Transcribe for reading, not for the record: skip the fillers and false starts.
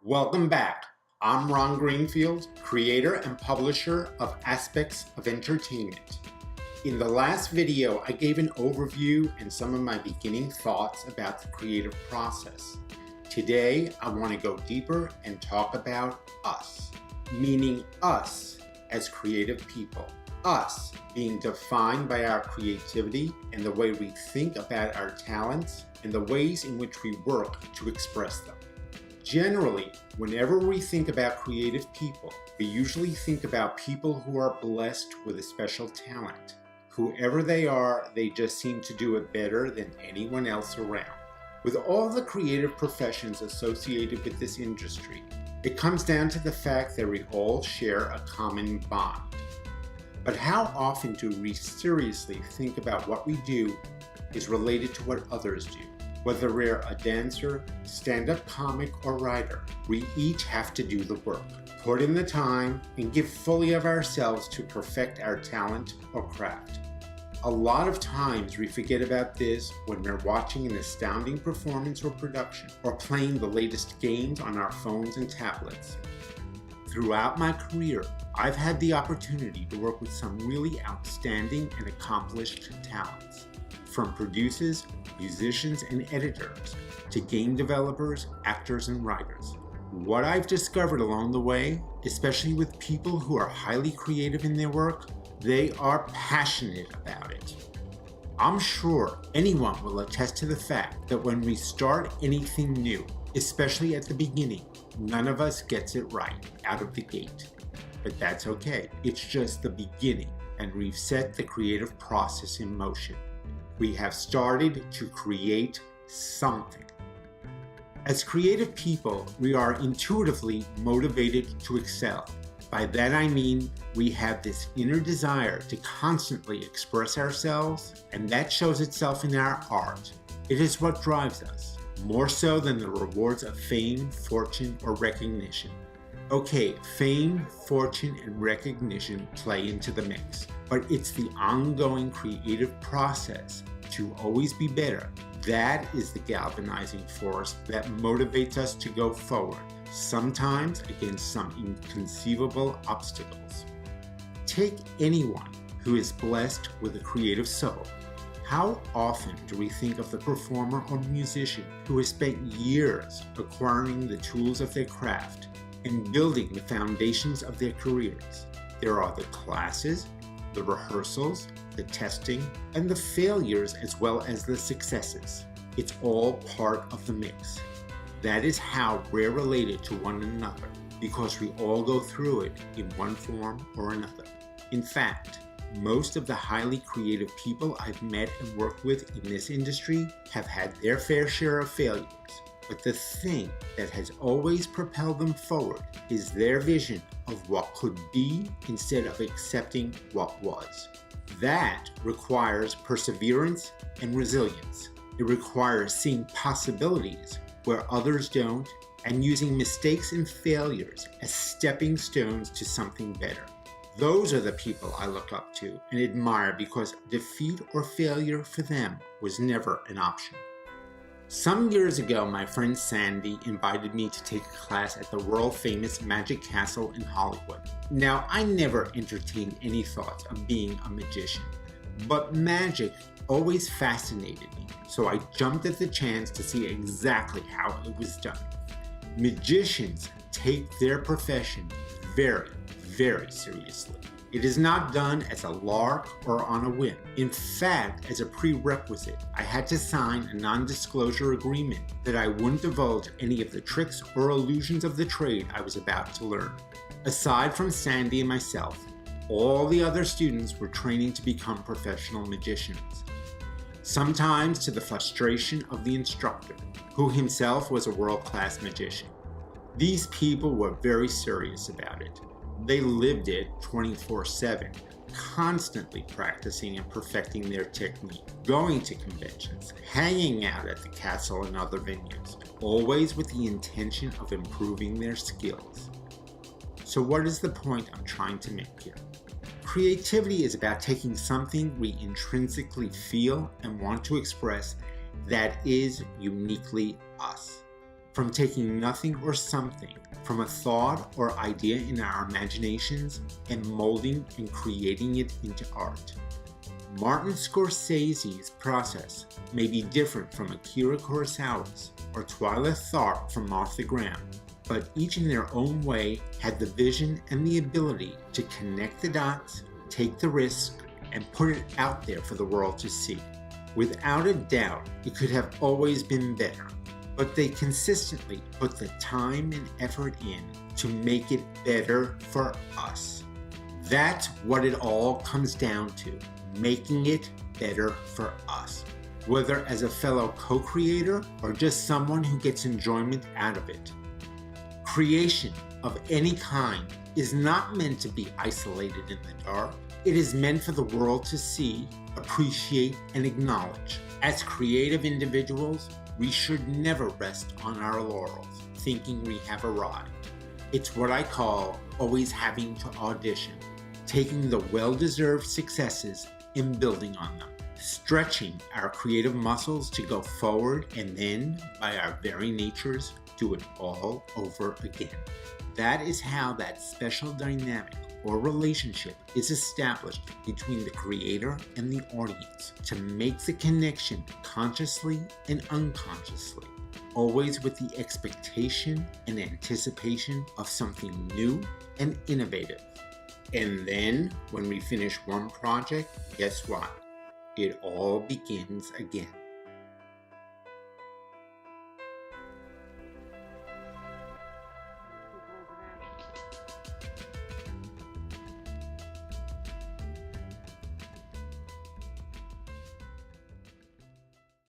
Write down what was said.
Welcome back. I'm Ron Greenfield, creator and publisher of Aspects of Entertainment. In the last video, I gave an overview and some of my beginning thoughts about the creative process. Today, I want to go deeper and talk about us, meaning us as creative people. Us being defined by our creativity and the way we think about our talents and the ways in which we work to express them. Generally, whenever we think about creative people, we usually think about people who are blessed with a special talent. Whoever they are, they just seem to do it better than anyone else around. With all the creative professions associated with this industry, it comes down to the fact that we all share a common bond. But how often do we seriously think about what we do is related to what others do? Whether we're a dancer, stand-up comic, or writer, we each have to do the work, put in the time, and give fully of ourselves to perfect our talent or craft. A lot of times we forget about this when we're watching an astounding performance or production, or playing the latest games on our phones and tablets. Throughout my career, I've had the opportunity to work with some really outstanding and accomplished talents, from producers, musicians, and editors, to game developers, actors, and writers. What I've discovered along the way, especially with people who are highly creative in their work, they are passionate about it. I'm sure anyone will attest to the fact that when we start anything new, especially at the beginning, none of us gets it right out of the gate. But that's okay. It's just the beginning, and we've set the creative process in motion. We have started to create something. As creative people, we are intuitively motivated to excel. By that I mean we have this inner desire to constantly express ourselves, and that shows itself in our art. It is what drives us, more so than the rewards of fame, fortune, or recognition. Okay, fame, fortune, and recognition play into the mix, but it's the ongoing creative process to always be better. That is the galvanizing force that motivates us to go forward, sometimes against some inconceivable obstacles. Take anyone who is blessed with a creative soul. How often do we think of the performer or musician who has spent years acquiring the tools of their craft and building the foundations of their careers? There are the classes, the rehearsals, the testing, and the failures as well as the successes. It's all part of the mix. That is how we're related to one another, because we all go through it in one form or another. In fact, most of the highly creative people I've met and worked with in this industry have had their fair share of failures. But the thing that has always propelled them forward is their vision of what could be instead of accepting what was. That requires perseverance and resilience. It requires seeing possibilities where others don't and using mistakes and failures as stepping stones to something better. Those are the people I look up to and admire because defeat or failure for them was never an option. Some years ago, my friend Sandy invited me to take a class at the world-famous Magic Castle in Hollywood. Now, I never entertained any thoughts of being a magician, but magic always fascinated me, so I jumped at the chance to see exactly how it was done. Magicians take their profession very, very seriously. It is not done as a lark or on a whim. In fact, as a prerequisite, I had to sign a non-disclosure agreement that I wouldn't divulge any of the tricks or illusions of the trade I was about to learn. Aside from Sandy and myself, all the other students were training to become professional magicians. Sometimes to the frustration of the instructor, who himself was a world-class magician. These people were very serious about it. They lived it 24/7, constantly practicing and perfecting their technique, going to conventions, hanging out at the castle and other venues, always with the intention of improving their skills. So what is the point I'm trying to make here? Creativity is about taking something we intrinsically feel and want to express that is uniquely us. from taking nothing or something, from a thought or idea in our imaginations, and molding and creating it into art. Martin Scorsese's process may be different from Akira Kurosawa's or Twyla Tharp from Martha Graham, but each in their own way had the vision and the ability to connect the dots, take the risk, and put it out there for the world to see. Without a doubt, it could have always been better, but they consistently put the time and effort in to make it better for us. That's what it all comes down to, making it better for us, whether as a fellow co-creator or just someone who gets enjoyment out of it. Creation of any kind is not meant to be isolated in the dark. It is meant for the world to see, appreciate, and acknowledge. As creative individuals, we should never rest on our laurels, thinking we have arrived. It's what I call always having to audition, taking the well-deserved successes and building on them, stretching our creative muscles to go forward, and then, by our very natures, do it all over again. That is how that special dynamic or relationship is established between the creator and the audience to make the connection consciously and unconsciously, always with the expectation and anticipation of something new and innovative. And then, when we finish one project, guess what? It all begins again.